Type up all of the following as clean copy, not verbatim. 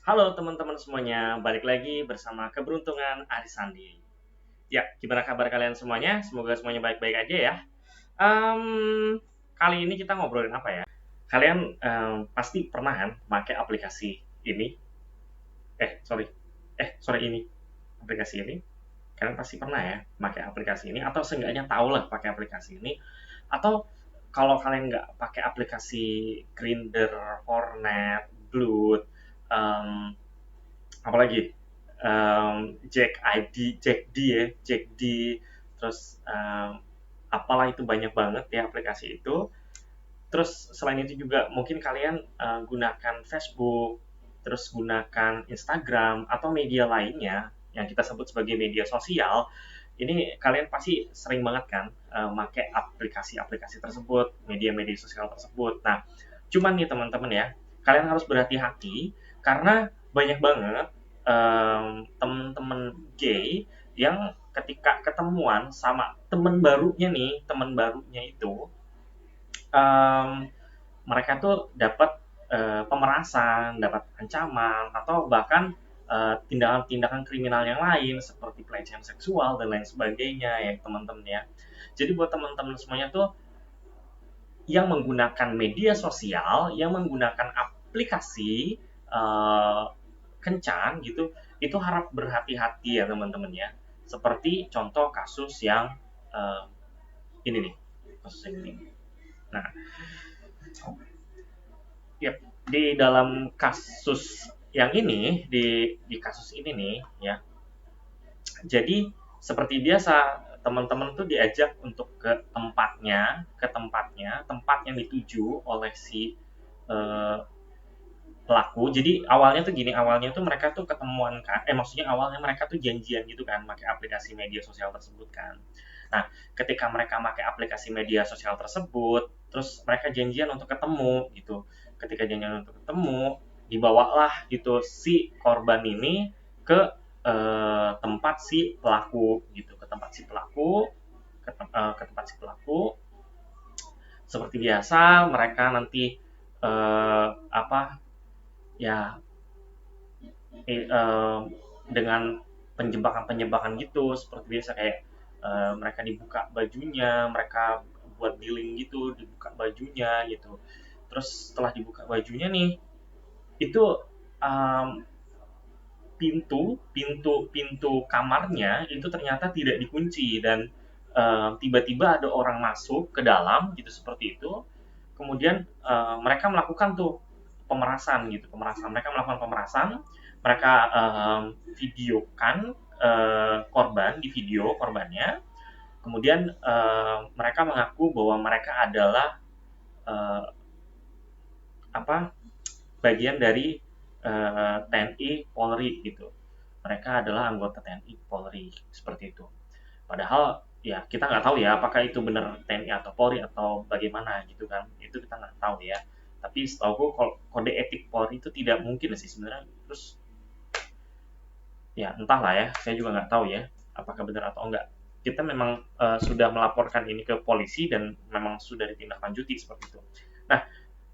Halo teman-teman semuanya, balik lagi bersama Keberuntungan Arisandi. Ya, gimana kabar kalian semuanya? Semoga semuanya baik-baik aja ya. Em, Kali ini kita ngobrolin apa ya? Kalian pasti pernah kan pakai aplikasi ini? Sorry. Sorry ini. Aplikasi ini. Kalian pasti pernah ya pakai aplikasi ini atau seenggaknya tahu lah pakai aplikasi ini. Atau kalau kalian nggak pakai aplikasi Grindr, Hornet, Blood, em, apalagi Jack ID, Jack D ya, Jack D, terus apalah itu banyak banget ya aplikasi itu. Terus selain itu juga mungkin kalian gunakan Facebook, terus gunakan Instagram atau media lainnya yang kita sebut sebagai media sosial. Ini kalian pasti sering banget kan pakai aplikasi-aplikasi tersebut, media-media sosial tersebut. Nah, cuman nih teman-teman ya, kalian harus berhati-hati karena banyak banget teman-teman gay yang ketika ketemuan sama teman barunya itu em, mereka tuh dapat pemerasan, dapat ancaman, atau bahkan tindakan-tindakan kriminal yang lain seperti pelecehan seksual dan lain sebagainya ya teman-teman ya. Jadi buat teman-teman semuanya tuh yang menggunakan media sosial, yang menggunakan aplikasi eh, kencan gitu, itu harap berhati-hati ya teman-teman ya. Seperti contoh kasus yang eh, ini nih, kasus ini. Nah, ya, di dalam kasus yang ini, di kasus ini nih, ya. Jadi seperti biasa, teman-teman tuh diajak untuk tempat yang dituju oleh si eh, pelaku. Jadi awalnya tuh mereka tuh ketemuan kan, maksudnya awalnya mereka tuh janjian gitu kan, pakai aplikasi media sosial tersebut kan. Nah, ketika mereka pakai aplikasi media sosial tersebut, terus mereka janjian untuk ketemu gitu. Ketika janjian untuk ketemu, dibawalah gitu si korban ini ke tempat si pelaku gitu, ke tempat si pelaku, ke tempat si pelaku. Seperti biasa, mereka nanti apa ya dengan penjebakan-penjebakan gitu seperti biasa kayak mereka dibuka bajunya, mereka buat dealing gitu, dibuka bajunya gitu. Terus setelah dibuka bajunya nih, itu um, pintu pintu pintu kamarnya itu ternyata tidak dikunci dan tiba-tiba ada orang masuk ke dalam gitu seperti itu. Kemudian mereka melakukan tuh pemerasan, mereka melakukan pemerasan, mereka videokan korban, di video korbannya. Kemudian mereka mengaku bahwa mereka adalah eh, apa bagian dari TNI Polri gitu. Mereka adalah anggota TNI Polri seperti itu. Padahal ya kita nggak tahu ya apakah itu benar TNI atau Polri atau bagaimana gitu kan. Itu kita nggak tahu ya. Tapi setahu kalau kode etik Polri itu tidak mungkin sih sebenarnya. Terus ya entahlah ya, saya juga nggak tahu ya apakah benar atau enggak. Kita memang sudah melaporkan ini ke polisi dan memang sudah ditindaklanjuti seperti itu. Nah,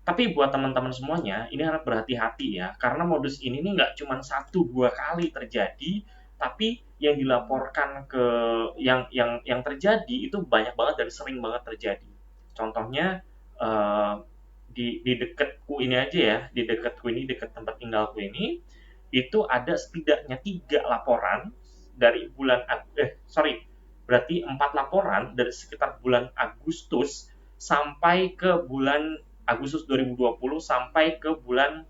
tapi buat teman-teman semuanya, ini harap berhati-hati ya, karena modus ini nih nggak cuma satu dua kali terjadi, tapi yang dilaporkan ke yang terjadi itu banyak banget dan sering banget terjadi. Contohnya eh, di dekatku ini aja ya, di dekatku ini, dekat tempat tinggalku ini, itu ada setidaknya 3 laporan dari berarti 4 laporan dari sekitar bulan Agustus sampai ke bulan Agustus 2020 sampai ke bulan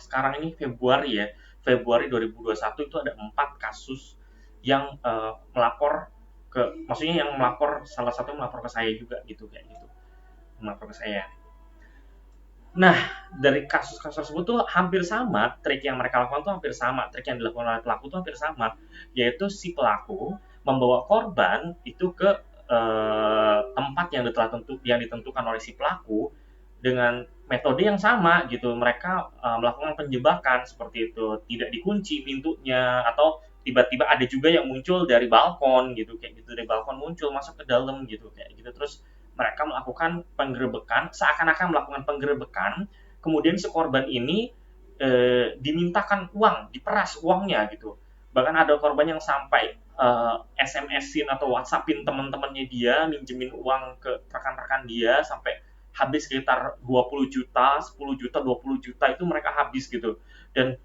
sekarang ini Februari ya, Februari 2021 itu ada 4 kasus yang melapor maksudnya yang melapor, salah satu melapor ke saya juga gitu, kayak gitu, melapor ke saya. Nah, dari kasus-kasus tersebut tuh hampir sama, trik yang mereka lakukan tuh hampir sama, trik yang dilakukan oleh pelaku tuh hampir sama, yaitu si pelaku membawa korban itu ke tempat yang ditentukan oleh si pelaku dengan metode yang sama gitu. Mereka melakukan penjebakan seperti itu, tidak dikunci pintunya atau tiba-tiba ada juga yang muncul dari balkon gitu, kayak gitu, dari balkon muncul masuk ke dalam gitu kayak gitu. Terus mereka melakukan penggerebekan, seakan-akan melakukan penggerebekan. Kemudian si korban ini dimintakan uang, diperas uangnya gitu. Bahkan ada korban yang sampai SMS-in atau WhatsApp-in teman-temannya dia, minjemin uang ke rekan-rekan dia sampai habis sekitar 20 juta, 10 juta, 20 juta itu mereka habis gitu. Dan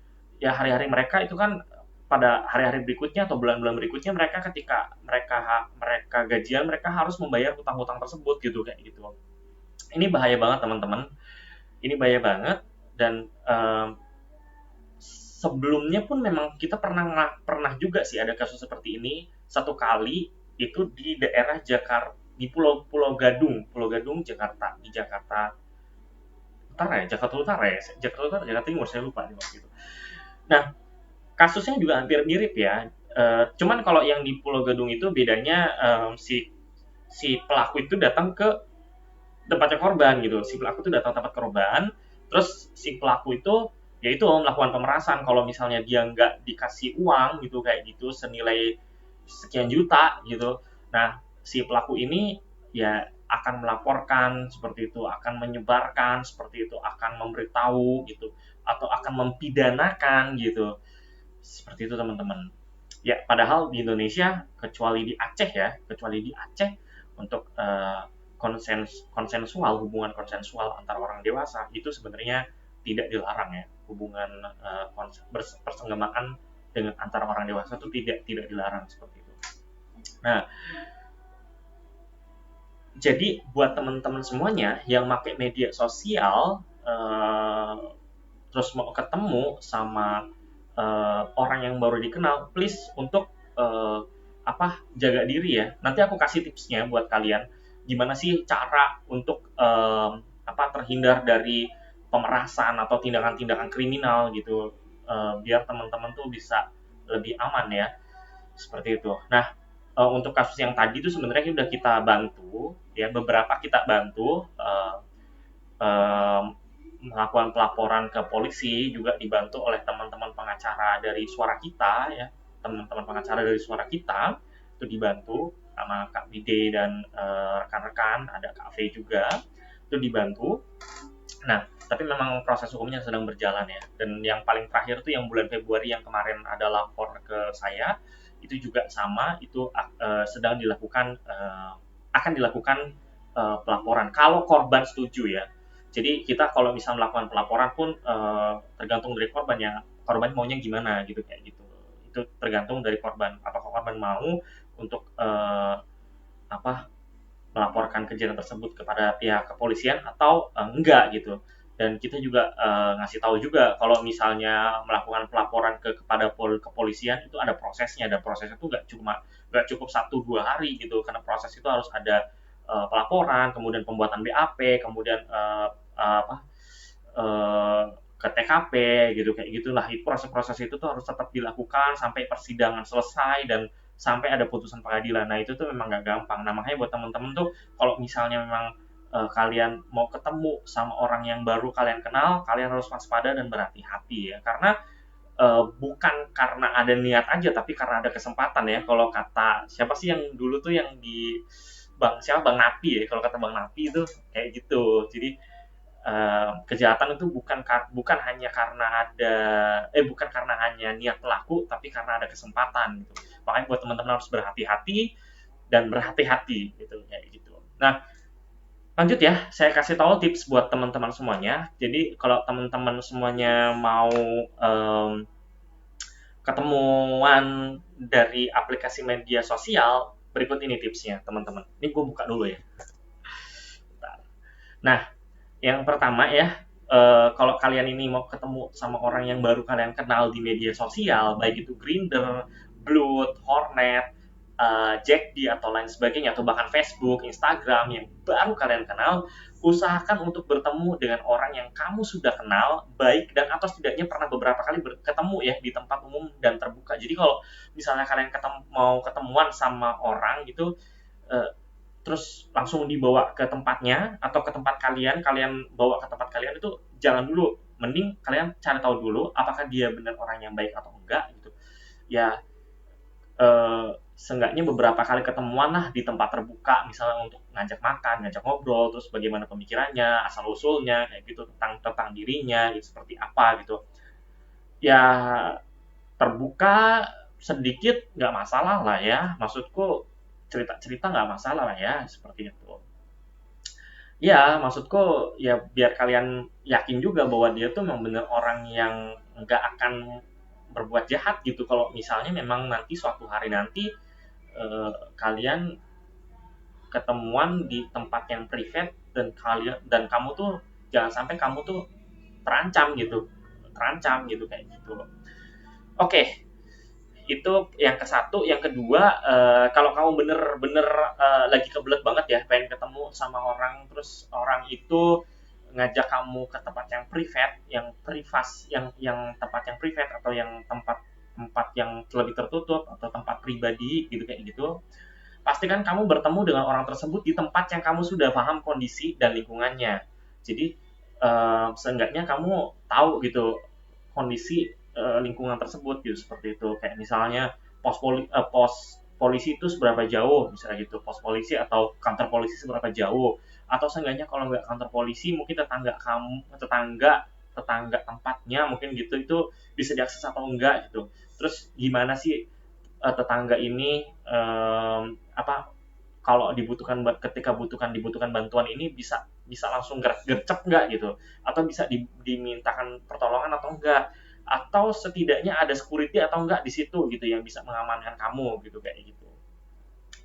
ya hari-hari mereka itu kan pada hari-hari berikutnya atau bulan-bulan berikutnya mereka ketika mereka mereka gajian mereka harus membayar hutang-hutang tersebut gitu kayak gitu. Ini bahaya banget teman-teman. Ini bahaya banget dan sebelumnya pun memang kita pernah juga sih ada kasus seperti ini satu kali itu di daerah Jakarta di Pulau Gadung Jakarta di Jakarta Utara ya Jakarta Utara Jakarta Timur saya lupa nih waktu itu. Nah kasusnya juga hampir mirip ya. Cuman kalau yang di Pulau Gadung itu bedanya si pelaku itu datang ke tempatnya korban gitu. Si pelaku itu datang ke tempat korban, terus si pelaku itu yaitu melakukan pemerasan. Kalau misalnya dia nggak dikasih uang gitu kayak gitu senilai sekian juta gitu. Nah, si pelaku ini ya akan melaporkan seperti itu, akan menyebarkan seperti itu, akan memberitahu gitu, atau akan mempidanakan gitu. Seperti itu teman-teman. Ya, padahal di Indonesia kecuali di Aceh untuk hubungan konsensual antara orang dewasa itu sebenarnya tidak dilarang ya. Hubungan persenggamaan dengan antara orang dewasa itu tidak dilarang seperti itu. Nah, jadi buat teman-teman semuanya yang pakai media sosial terus mau ketemu sama orang yang baru dikenal, please untuk jaga diri ya. Nanti aku kasih tipsnya buat kalian gimana sih cara untuk terhindar dari pemerasan atau tindakan-tindakan kriminal gitu, biar teman-teman tuh bisa lebih aman ya seperti itu. Nah, untuk kasus yang tadi itu sebenarnya udah kita bantu ya, beberapa kita bantu eh, melakukan pelaporan ke polisi, juga dibantu oleh teman-teman pengacara dari Suara Kita ya, teman-teman pengacara dari Suara Kita itu dibantu sama Kak Bide dan rekan-rekan, ada Kak V juga itu dibantu. Nah, tapi memang proses hukumnya sedang berjalan ya. Dan yang paling terakhir tuh yang bulan Februari yang kemarin ada lapor ke saya, itu juga sama, itu sedang dilakukan akan dilakukan pelaporan kalau korban setuju ya. Jadi kita kalau misal melakukan pelaporan pun tergantung dari korban ya, korban maunya gimana gitu kayak gitu. Itu tergantung dari korban. Apakah korban mau untuk melaporkan kejadian tersebut kepada pihak kepolisian atau enggak gitu. Dan kita juga ngasih tahu juga kalau misalnya melakukan pelaporan kepada kepolisian itu ada prosesnya, dan prosesnya itu nggak cukup 1-2 hari gitu, karena proses itu harus ada pelaporan, kemudian pembuatan BAP, kemudian eh, ke TKP gitu kayak gitulah. Itu proses-proses itu tuh harus tetap dilakukan sampai persidangan selesai dan sampai ada putusan pengadilan. Nah itu tuh memang gak gampang. Nah makanya buat teman-teman tuh kalau misalnya memang kalian mau ketemu sama orang yang baru kalian kenal, kalian harus waspada dan berhati-hati ya. Karena bukan karena ada niat aja, tapi karena ada kesempatan ya. Kalau kata siapa sih yang dulu tuh yang di Bang Napi ya, kalau kata Bang Napi itu kayak gitu. Jadi kejahatan itu bukan hanya karena bukan karena hanya niat pelaku, tapi karena ada kesempatan gitu. Makanya buat teman-teman harus berhati-hati dan berhati-hati gitu kayak gitu. Nah, lanjut ya, saya kasih tahu tips buat teman-teman semuanya. Jadi kalau teman-teman semuanya mau ketemuan dari aplikasi media sosial, berikut ini tipsnya teman-teman. Ini gue buka dulu ya. Nah, yang pertama ya, kalau kalian ini mau ketemu sama orang yang baru kalian kenal di media sosial, baik itu Grindr, Blood, Hornet, Jack'd atau lain sebagainya, atau bahkan Facebook, Instagram yang baru kalian kenal, usahakan untuk bertemu dengan orang yang kamu sudah kenal, baik dan atau setidaknya pernah beberapa kali ketemu ya di tempat umum dan terbuka. Jadi kalau misalnya kalian mau ketemuan sama orang gitu, eh, terus langsung dibawa ke tempatnya atau ke tempat kalian bawa ke tempat kalian, itu jangan dulu, mending kalian cari tahu dulu apakah dia benar orang yang baik atau enggak gitu ya. Seenggaknya beberapa kali ketemuan lah di tempat terbuka, misalnya untuk ngajak makan, ngajak ngobrol, terus bagaimana pemikirannya, asal usulnya kayak gitu, tentang dirinya gitu, seperti apa gitu. ya terbuka sedikit nggak masalah lah ya, maksudku cerita-cerita nggak masalah lah ya, seperti itu. Ya, maksudku ya biar kalian yakin juga bahwa dia tuh memang bener orang yang nggak akan berbuat jahat gitu. Kalau misalnya memang nanti suatu hari nanti kalian ketemuan di tempat yang privat dan kalian dan kamu tuh jangan sampai kamu tuh terancam gitu kayak gitu. Oke, itu yang ke satu. Yang kedua, kalau kamu bener-bener lagi kebelet banget ya pengen ketemu sama orang, terus orang itu ngajak kamu ke tempat yang privat, yang privas, yang tempat yang privat atau yang tempat tempat yang lebih tertutup atau tempat pribadi gitu kayak gitu, pastikan kamu bertemu dengan orang tersebut di tempat yang kamu sudah paham kondisi dan lingkungannya. Jadi seenggaknya kamu tahu gitu kondisi lingkungan tersebut gitu, seperti itu. Kayak misalnya pos polisi itu seberapa jauh misalnya gitu, pos polisi atau kantor polisi seberapa jauh, atau seenggaknya kalau nggak kantor polisi mungkin tetangga tempatnya mungkin gitu, itu bisa diakses atau enggak gitu. Terus gimana sih tetangga ini apa kalau dibutuhkan bantuan ini bisa bisa langsung gercep nggak gitu, atau bisa dimintakan pertolongan atau enggak, atau setidaknya ada security atau enggak di situ gitu yang bisa mengamankan kamu gitu kayak gitu.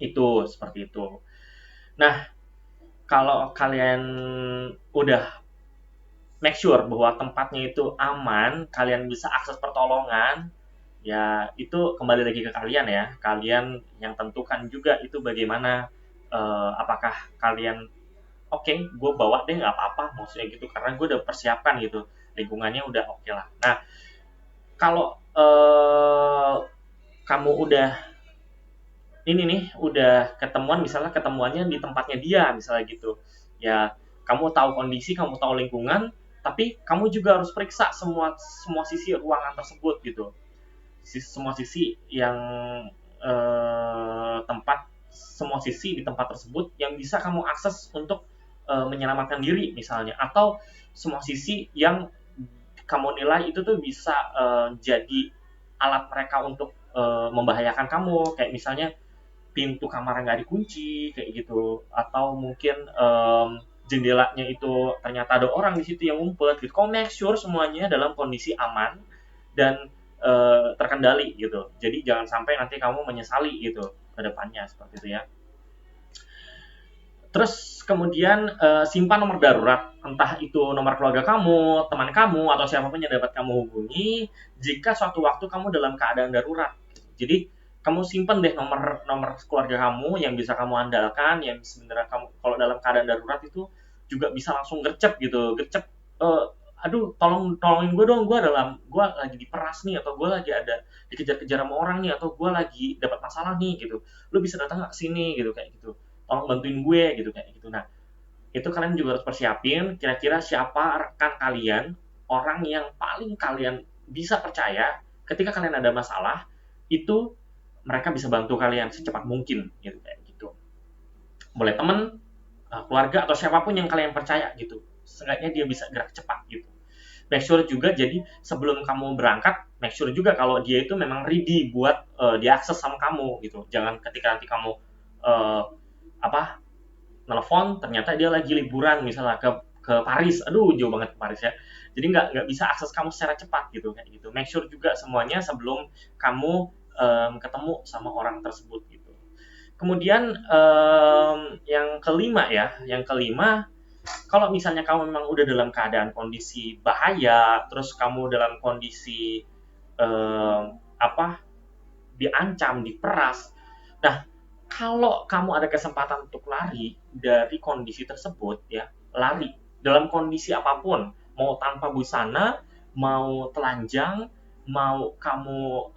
Itu seperti itu. Nah, kalau kalian udah make sure bahwa tempatnya itu aman, kalian bisa akses pertolongan, ya itu kembali lagi ke kalian ya. Kalian yang tentukan juga itu bagaimana, apakah kalian oke, gue bawa deh nggak apa-apa, maksudnya gitu, karena gue udah persiapkan gitu, lingkungannya udah oke lah. Nah, kalau kamu udah ini nih, udah ketemuan, misalnya ketemuannya di tempatnya dia, misalnya gitu, ya kamu tahu kondisi, kamu tahu lingkungan, tapi kamu juga harus periksa semua semua sisi ruangan tersebut gitu, semua sisi yang tempat semua sisi di tempat tersebut yang bisa kamu akses untuk menyelamatkan diri misalnya, atau semua sisi yang kamu nilai itu tuh bisa jadi alat mereka untuk membahayakan kamu, kayak misalnya pintu kamar nggak dikunci kayak gitu, atau mungkin jendelanya itu ternyata ada orang di situ yang ngumpet gitu. Kau make sure semuanya dalam kondisi aman dan terkendali gitu. Jadi jangan sampai nanti kamu menyesali gitu ke depannya, seperti itu ya. Terus kemudian simpan nomor darurat, entah itu nomor keluarga kamu, teman kamu, atau siapapun yang dapat kamu hubungi jika suatu waktu kamu dalam keadaan darurat. Jadi kamu simpan deh nomor nomor keluarga kamu yang bisa kamu andalkan, yang sebenarnya kamu kalau dalam keadaan darurat itu juga bisa langsung gercep gitu, gercep. eh, Aduh, tolongin gue dong, gue lagi diperas nih, atau gue lagi ada dikejar-kejar sama orang nih, atau gue lagi dapat masalah nih gitu. Lu bisa datang nggak ke sini gitu kayak gitu, tolong bantuin gue gitu kayak gitu. Nah, itu kalian juga harus persiapin kira-kira siapa rekan kalian, orang yang paling kalian bisa percaya ketika kalian ada masalah, itu mereka bisa bantu kalian secepat mungkin gitu kayak gitu. Boleh temen, keluarga, atau siapapun yang kalian percaya gitu. Seenggaknya dia bisa gerak cepat gitu. Make sure juga, jadi sebelum kamu berangkat, make sure juga kalau dia itu memang ready buat diakses sama kamu gitu. Jangan ketika nanti kamu uh, apa nelfon ternyata dia lagi liburan misalnya ke Paris, aduh jauh banget ke Paris ya, jadi nggak bisa akses kamu secara cepat gitu kayak gitu. Make sure juga semuanya sebelum kamu ketemu sama orang tersebut gitu. Kemudian yang kelima, kalau misalnya kamu memang udah dalam keadaan kondisi bahaya, terus kamu dalam kondisi apa diancam, diperas. Nah, kalau kamu ada kesempatan untuk lari dari kondisi tersebut ya, lari dalam kondisi apapun, mau tanpa busana, mau telanjang, mau kamu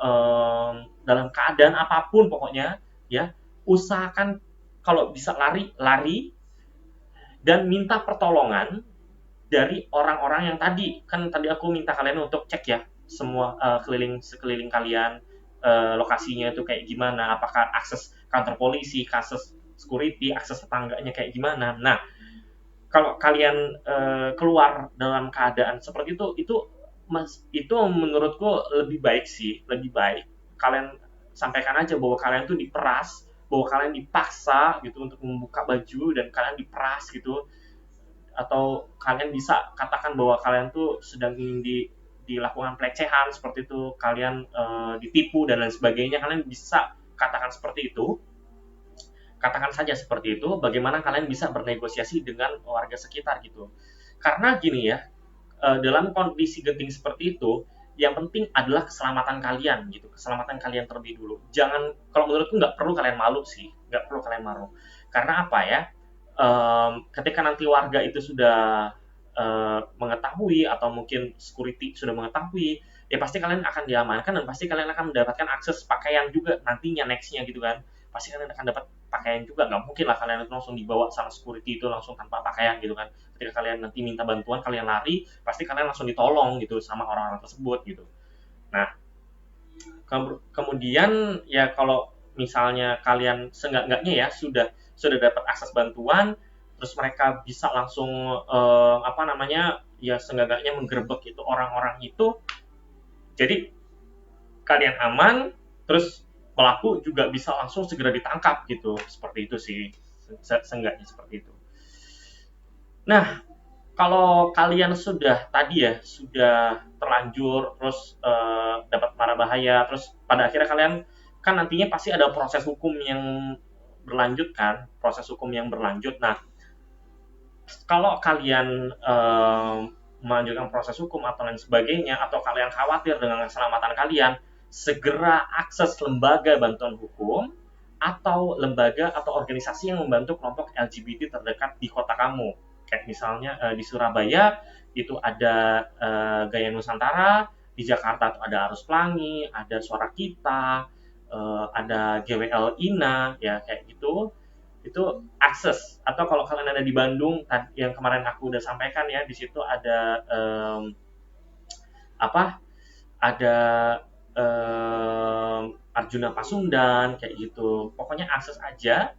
dalam keadaan apapun pokoknya ya, usahakan kalau bisa lari, lari dan minta pertolongan dari orang-orang yang tadi aku minta kalian untuk cek ya semua sekeliling kalian, lokasinya itu kayak gimana, apakah akses kantor polisi, akses security, akses tetangganya kayak gimana. Nah, kalau kalian keluar dalam keadaan seperti itu itu menurutku lebih baik sih, lebih baik kalian sampaikan aja bahwa kalian tuh diperas, bahwa kalian dipaksa gitu untuk membuka baju dan kalian diperas gitu, atau kalian bisa katakan bahwa kalian tuh sedang ingin dilakukan pelecehan seperti itu, kalian ditipu dan lain sebagainya, kalian bisa katakan seperti itu, katakan saja seperti itu. Bagaimana kalian bisa bernegosiasi dengan warga sekitar gitu, karena gini ya, dalam kondisi genting seperti itu, yang penting adalah keselamatan kalian gitu, keselamatan kalian terlebih dulu. Jangan, kalau menurutku nggak perlu kalian malu sih, nggak perlu kalian malu. Karena apa ya? Ketika nanti warga itu sudah mengetahui atau mungkin security sudah mengetahui, ya pasti kalian akan diamankan dan pasti kalian akan mendapatkan akses pakaian juga nantinya nextnya gitu kan. Pasti kalian akan dapat pakaian juga, nggak mungkin lah kalian langsung dibawa sama security itu langsung tanpa pakaian gitu kan. Ketika kalian nanti minta bantuan, kalian lari, pasti kalian langsung ditolong gitu sama orang-orang tersebut gitu. Nah, kemudian ya kalau misalnya kalian seenggak-enggaknya ya sudah dapat akses bantuan, terus mereka bisa langsung apa namanya ya seenggak-enggaknya menggerebek itu orang-orang itu, jadi kalian aman, terus pelaku juga bisa langsung segera ditangkap gitu, seperti itu sih, seenggaknya seperti itu. Nah, kalau kalian sudah tadi ya sudah terlanjur terus dapat mara bahaya, terus pada akhirnya kalian kan nantinya pasti ada proses hukum yang berlanjut kan, proses hukum yang berlanjut. Nah, kalau kalian melanjutkan proses hukum atau lain sebagainya, atau kalian khawatir dengan keselamatan kalian, segera akses lembaga bantuan hukum atau lembaga atau organisasi yang membantu kelompok LGBT terdekat di kota kamu. Kayak misalnya di Surabaya itu ada Gaya Nusantara, di Jakarta itu ada Arus Pelangi, ada Suara Kita, ada GWL INA, ya kayak gitu. Itu akses. Atau kalau kalian ada di Bandung, yang kemarin aku udah sampaikan ya, di situ ada apa? Ada Arjuna Pasundan kayak gitu. Pokoknya akses aja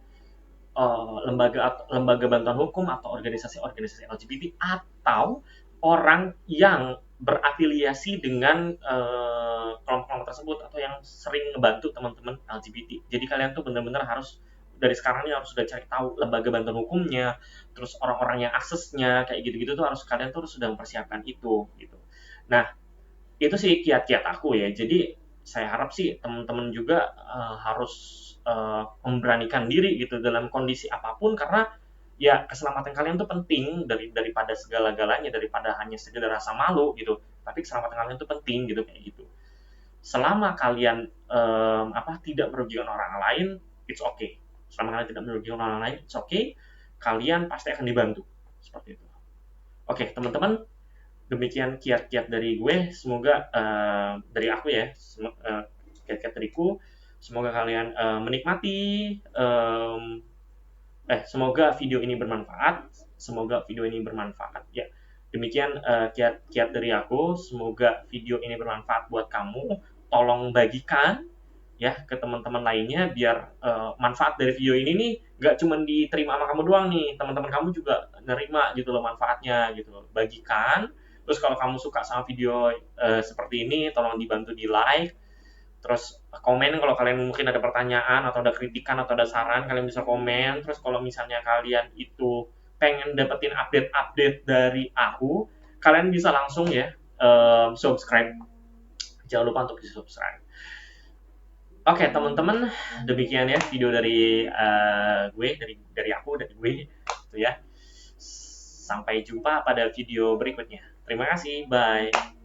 lembaga bantuan hukum atau organisasi-organisasi LGBT atau orang yang berafiliasi dengan kelompok-kelompok tersebut atau yang sering ngebantu teman-teman LGBT. Jadi kalian tuh benar-benar harus dari sekarang ini harus sudah cari tahu lembaga bantuan hukumnya, terus orang-orang yang aksesnya kayak gitu-gitu tuh harus kalian tuh sudah mempersiapkan itu gitu. Nah, itu sih kiat-kiat aku ya. Jadi saya harap sih teman-teman juga harus memberanikan diri gitu dalam kondisi apapun, karena ya keselamatan kalian tuh penting daripada segala-galanya, daripada hanya sekedar rasa malu gitu. Tapi keselamatan kalian tuh penting gitu kayak gitu. Selama kalian tidak merugikan orang lain, it's okay. Selama kalian tidak merugikan orang lain, it's okay. Kalian pasti akan dibantu seperti itu. Oke, teman-teman, demikian kiat-kiat dari gue, semoga dari aku ya, kiat-kiat dariku, semoga kalian menikmati, semoga video ini bermanfaat, ya. Demikian kiat-kiat dari aku, semoga video ini bermanfaat buat kamu. Tolong bagikan ya ke teman-teman lainnya biar manfaat dari video ini nih nggak cuma diterima sama kamu doang nih, teman-teman kamu juga nerima gitu loh manfaatnya gitu loh. Bagikan. Terus kalau kamu suka sama video seperti ini, tolong dibantu di like, terus komen kalau kalian mungkin ada pertanyaan atau ada kritikan atau ada saran, kalian bisa komen. Terus kalau misalnya kalian itu pengen dapetin update-update dari aku, kalian bisa langsung ya subscribe, jangan lupa untuk di subscribe. Oke, teman-teman, demikian ya video dari gue, dari aku, dari gue, gitu ya. Sampai jumpa pada video berikutnya. Terima kasih, bye.